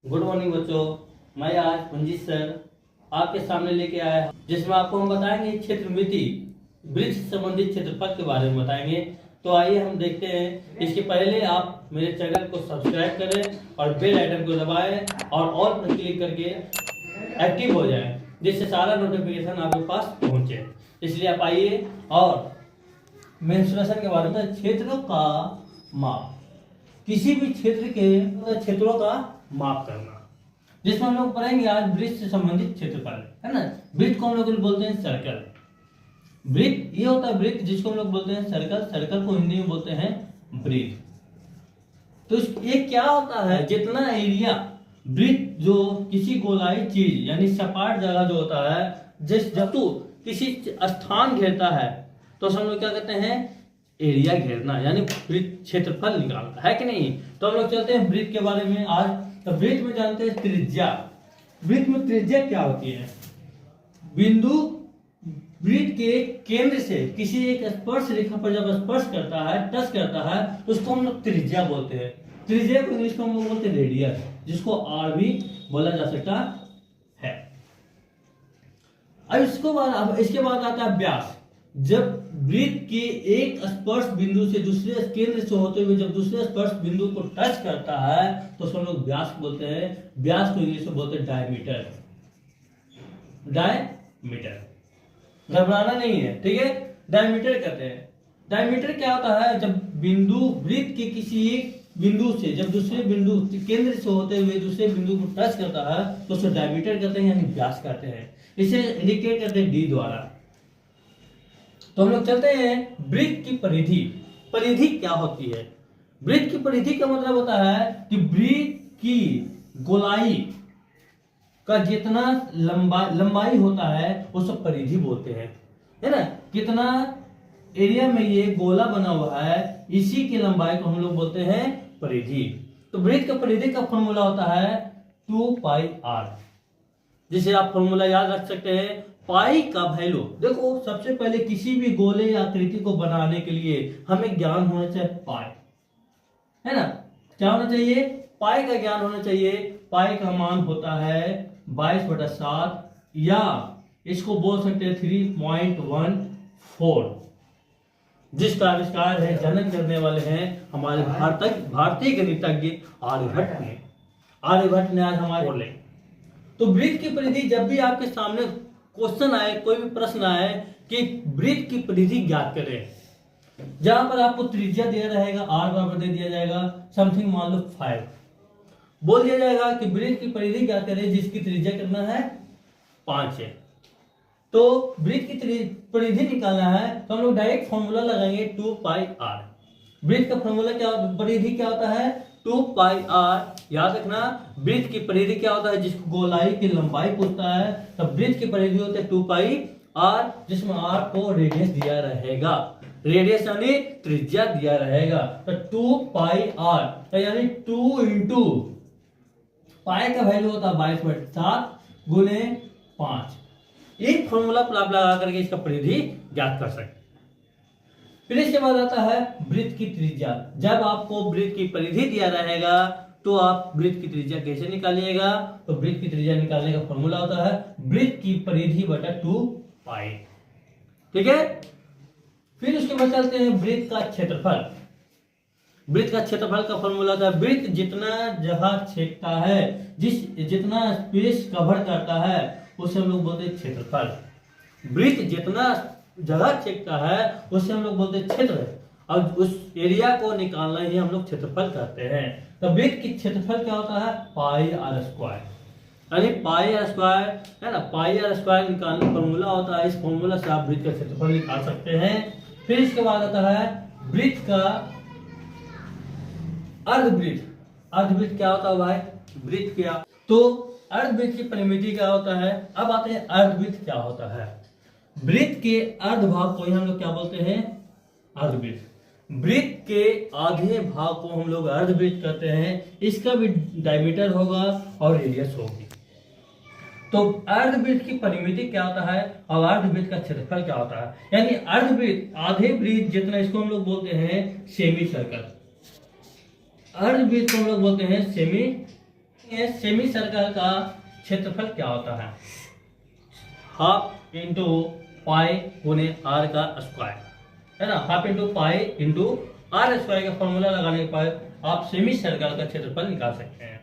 Good morning बच्चों। मैं आज मंजीत सर आपके सामने लेके आया हूं, जिसमें आपको हम बताएंगे क्षेत्रमिति वृक्ष से संबंधित क्षेत्रफल के बारे में बताएंगे। तो आइए हम देखते हैं। इसके पहले आप मेरे चैनल को सब्सक्राइब करें और बेल आइकन को दबाएं और ऑल पर क्लिक करके एक्टिव हो जाएं, जिससे सारा नोटिफिकेशन आपके पास पहुंचे। इसलिए आप आइए और मेंसुरेशन के बारे में, क्षेत्रों का माप, किसी भी क्षेत्र के क्षेत्रों का माप करना, जिसमें हम लोग पढ़ेंगे आज वृत्त से संबंधित क्षेत्रफल, है ना। वृत्त को हम लोग बोलते हैं सर्कल। वृत्त ये होता है वृत्त जिसको हम लोग बोलते हैं सर्कल। सर्कल को हिंदी में बोलते हैं वृत्त। तो ये क्या होता है, जितना एरिया वृत्त जो किसी गोलाई चीज यानी सपाट जगह जो होता है, जिस जतु किसी स्थान घेरता है, तो हम लोग क्या कहते हैं, एरिया घेरना, यानी वृत्त क्षेत्रफल निकालना, है कि नहीं। तो हम लोग चलते हैं वृत्त के बारे में आज। तो वृत्त में जानते हैं त्रिज्या। वृत्त में त्रिज्या क्या होती है, बिंदु वृत्त के केंद्र से किसी एक स्पर्श रेखा पर जब स्पर्श करता है, टच करता है, तो उसको हम लोग त्रिज्या बोलते हैं। त्रिज्या को इंग्लिश में हम लोग बोलते हैं रेडियस, जिसको आर भी बोला जा सकता है। अब इसके बाद आता है व्यास। जब वृत्त के एक स्पर्श बिंदु से दूसरे केंद्र से होते हुए जब दूसरे स्पर्श बिंदु को टच करता है, तो उसको हम लोग व्यास बोलते हैं। व्यास को इंग्लिश में बोलते हैं डायमीटर। डायमीटर, घबराना नहीं है, ठीक है। डायमीटर कहते हैं। डायमीटर क्या होता है, जब बिंदु वृत्त के किसी एक बिंदु से जब दूसरे बिंदु केंद्र से होते हुए दूसरे बिंदु को टच करता है, तो उसे डायमीटर कहते हैं, यानी व्यास कहते हैं। इसे इंडिकेट करते हैं डी द्वारा। तो हम लोग चलते हैं वृत्त की परिधि। परिधि क्या होती है, वृत्त की परिधि का मतलब होता है कि वृत्त की गोलाई का जितना लंबाई होता है वो सब परिधि बोलते हैं, है ना। कितना एरिया में ये गोला बना हुआ है, इसी की लंबाई को हम लोग बोलते हैं परिधि। तो वृत्त का परिधि का फॉर्मूला होता है 2πr, जिसे आप फॉर्मूला याद रख सकते हैं। पाई का वैल्यू देखो, सबसे पहले किसी भी गोले या आकृति को बनाने के लिए हमें ज्ञान होना चाहिए पाई, है ना। क्या होना चाहिए, पाई का ज्ञान होना चाहिए। पाई का मान होता है 22/7, या इसको बोल सकते हैं 3.14, जिसका आविष्कार है, जनन करने वाले हैं हमारे भारतीय गणितज्ञ आर्यभट्ट ने। आर्यभट्ट ने आज हमारे बोले। तो वृत्त की परिधि, जब भी आपके सामने क्वेश्चन आए, कोई भी प्रश्न आए कि वृत्त की परिधि ज्ञात करें, जहां पर आपको त्रिज्या दिया रहेगा, आर बराबर दे दिया जाएगा समथिंग, मान लो 5, बोल दिया जाएगा कि वृत्त की परिधि ज्ञात करें जिसकी त्रिज्या कितना है, 5 है। तो वृत्त की परिधि निकालना है, तो हम लोग डायरेक्ट फॉर्मूला लगाएंगे 2πr। वृत्त का फॉर्मूला क्या, परिधि क्या होता है, 2πr। याद रखना, वृत्त की परिधि क्या होता है, जिसको गोलाई की लंबाई पूछता है, तब वृत्त की परिधि होती है 2πr, जिसमें r को रेडियस दिया रहेगा। रेडियस यानी त्रिज्या दिया रहेगा। तो 2πr यानी 2 इंटू पाई का वैल्यू होता है 22/7 गुने 5। एक फॉर्मूला पर आप लगा करके इसका परिधि ज्ञात कर सकते। फिर इसके बाद आता है वृत्त की त्रिज्या। जब आपको वृत्त की परिधि दिया रहेगा, तो आप वृत्त की त्रिज्या कैसे निकालिएगा, तो वृत्त की त्रिज्या निकालने का फॉर्मूला होता है वृत्त की परिधि बटा 2π, ठीक है। फिर उसके बाद चलते हैं वृत्त का क्षेत्रफल। वृत्त का क्षेत्रफल का फॉर्मूला होता है, वृत्त जितना जगह छेदता है, जितना स्पेस कवर करता है, उसे हम लोग बोलते हैं क्षेत्रफल। वृत्त जितना जगह छेदता है उसे हम लोग बोलते हैं क्षेत्र, और उस एरिया को निकालना ही हम लोग क्षेत्रफल कहते हैं। तो वृत्त की क्षेत्रफल क्या होता है, πr², यानी πr², है ना। πr² निकालने का फॉर्मूला होता है, इस फॉर्मूला से आप वृत्त का क्षेत्रफल निकाल सकते हैं। फिर इसके बाद आता है वृत्त का अर्धवृत्त। अर्धवृत्त क्या होता है भाई, वृत्त क्या, तो अर्धवृत्त की परिमिति क्या होता है। अब आते हैं अर्धवृत्त क्या होता है। वृत्त के अर्धभाग को ही हम लोग क्या बोलते हैं, अर्धवृत्त। वृत्त के आधे भाग को हम लोग अर्धवृत्त कहते हैं। इसका भी डायमीटर होगा और रेडियस होगी। तो अर्धवृत्त की परिमिति क्या होता है और अर्धवृत्त का क्षेत्रफल क्या होता है, यानी अर्धवृत्त आधे वृत्त जितना, इसको हम लोग बोलते हैं सेमी सर्कल। अर्धवृत्त को हम लोग बोलते हैं सेमी ये सेमी सर्कल का क्षेत्रफल क्या होता है? हाफ इंटू पाई गुने आर का स्क्वायर, है ना। Half into pi into r square का फॉर्मूला लगाने के बाद आप सेमी सर्कल का क्षेत्रफल निकाल सकते हैं।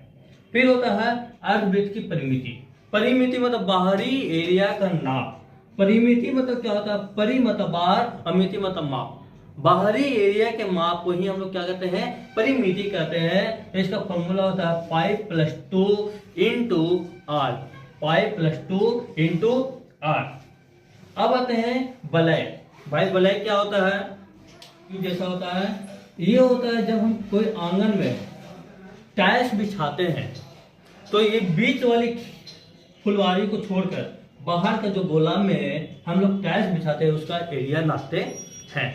फिर होता है अर्धवृत्त की परिमिति। परिमिति मतलब बाहरी एरिया का नाप। परिमिति मतलब क्या होता है? परि मतलब बाहर, अमिति मतलब माप। बाहरी एरिया के माप को ही हम लोग क्या कहते हैं? परिमिति कहते हैं। तो इसका फॉर्मूला होता है pi plus 2 into r. Pi plus 2 into r. अब आते हैं वलय। भाई वलय क्या होता है? जैसा होता है, ये होता है जब हम कोई आंगन में टाइल्स बिछाते हैं तो ये बीच वाली फुलवारी को छोड़कर बाहर का जो गोला में हम लोग टाइल्स बिछाते हैं उसका एरिया नापते हैं,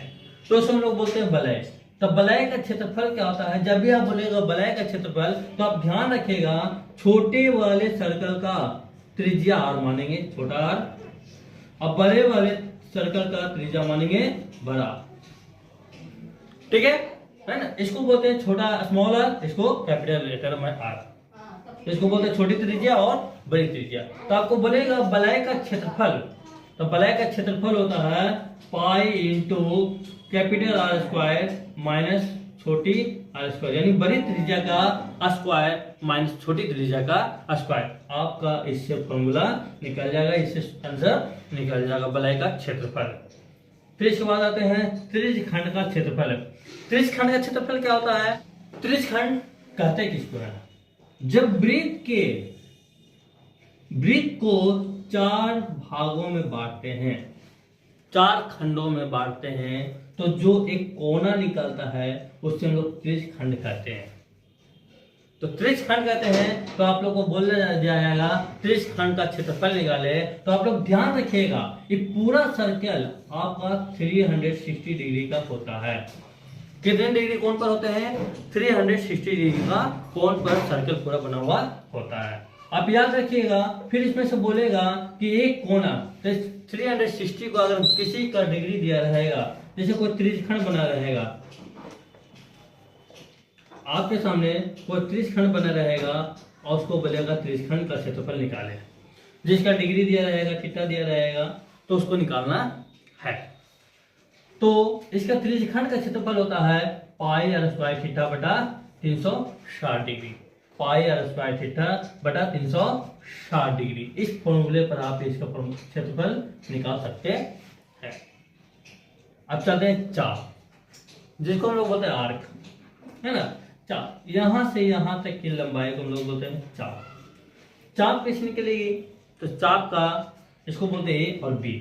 तो उसे हम लोग बोलते हैं वलय। तो वलय का क्षेत्रफल क्या होता है? जब भी आप बोलेगा वलय का क्षेत्रफल तो आप ध्यान रखिएगा छोटे वाले सर्कल का त्रिज्या आर मानेंगे, छोटा आर, और बड़े वाले सर्कल का त्रिज्या मानेंगे बड़ा। ठीक है ना। इसको बोलते हैं छोटा स्मॉल आर, इसको कैपिटल लेटर में आर। इसको बोलते हैं छोटी त्रिज्या और बड़ी त्रिज्या। तो आपको बोलेगा वलय का क्षेत्रफल, तो वलय का क्षेत्रफल होता है pi into capital R square minus छोटी आर स्क्वायर, यानी बड़ी त्रिज्या का स्क्वायर माइनस छोटी त्रिज्या का स्क्वायर। आपका इससे फॉर्मूला निकल जाएगा, इससे आंसर निकल जाएगा वलय का क्षेत्रफल। फिर इसके बाद आते हैं त्रिज्यखंड का क्षेत्रफल। त्रिज्यखंड का क्षेत्रफल क्या होता है? त्रिज्यखंड कहते किसको है? जब वृत्त को 4 भागों में बांटते हैं, 4 खंडों में बांटते हैं, तो जो एक कोना निकलता है उससे हम लोग त्रिज्यखंड कहते हैं। तो त्रिज्यखंड कहते हैं। तो आप लोग को बोलने जाएगा त्रिज्यखंड का क्षेत्रफल निकाले, तो आप लोग ध्यान रखिएगा ये पूरा सर्कल आपका 360 डिग्री का होता है। कितने डिग्री कोण पर होते हैं? 360 डिग्री का कोण पर सर्कल पूरा बना हुआ होता है। आप याद रखिएगा। फिर इसमें से बोलेगा कि एक कोना, तो 360 को अगर किसी का डिग्री दिया रहेगा, जैसे कोई त्रिज्यखंड बना रहेगा, आपके सामने कोई त्रिज्यखंड बना रहेगा और उसको बोलेगा त्रिज्यखंड का क्षेत्रफल निकाले। जिसका डिग्री दिया रहेगा, थीटा दिया रहेगा, तो उसको निकालना है। तो इसका त्रिज्यखंड का क्षेत्रफल होता है पाई आर स्क्वायर थीटा बटा 360 degree. Pi r square theta बटा 360 डिग्री। इस फॉर्मूले पर आप इसका क्षेत्रफल निकाल सकते हैं। अब चलते हैं चाप, जिसको हम लोग बोलते हैं आर्क, है ना। चाप यहां से यहां तक की लंबाई को हम लोग बोलते हैं चाप। चाप कैसे निकलेगी? तो चाप का इसको बोलते हैं ए और बी।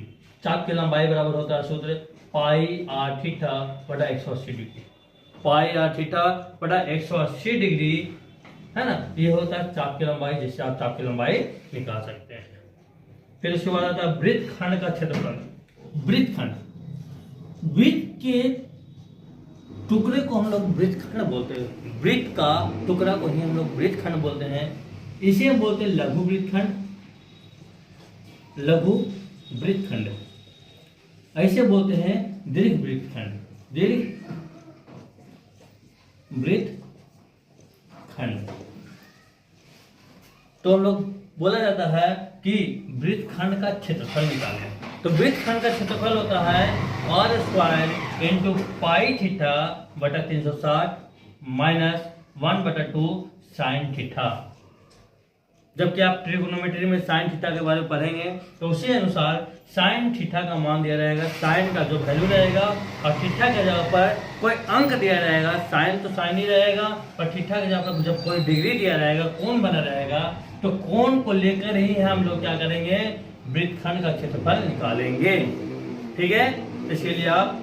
चाप की लंबाई बराबर होता है सूत्र पाई आर थीटा बटा 180 डिग्री। पाई आर थीटा बटा 180 डिग्री, है ना। ये होता है चाप की लंबाई, जिससे आप चाप की लंबाई निकाल सकते हैं। फिर उसके बाद आता है वृत्तखंड का क्षेत्रफल। वृत्तखंड, वृत्त के टुकड़े को हम लोग वृत्तखंड बोलते हैं। वृत्त का टुकड़ा को ही हम लोग वृत्तखंड बोलते हैं। इसे हम बोलते हैं लघु वृत्तखंड, लघु वृत्तखंड। ऐसे बोलते हैं दीर्घ वृत्तखंड, दीर्घ वृत्तखंड। तो हम लोग बोला जाता है कि वृत्तखंड का क्षेत्रफल निकालें। तो वृत्तखंड का क्षेत्रफल होता है r square into pi theta बटा 360 माइनस 1/2 साइन थीटा। जबकि आप ट्रिगोनोमेट्री में साइन थीटा के बारे में पढ़ेंगे तो उसी अनुसार साइन थीटा का मान दिया रहेगा, साइन का जो वैल्यू रहेगा, और थीटा के जगह पर कोई अंक दिया रहेगा। साइन तो साइन ही रहेगा, और थीटा के जगह पर जब कोई डिग्री दिया रहेगा, कोण बना रहेगा, तो कोण को लेकर ही हम लोग क्या करेंगे? वृत्तखंड का क्षेत्रफल निकालेंगे। ठीक है, इसके लिए आप,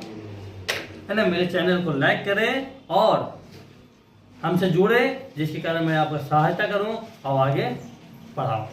है ना, मेरे चैनल को लाइक करें और हमसे जुड़े, जिसके कारण मैं आपका सहायता करूं और आगे पढ़ाऊं।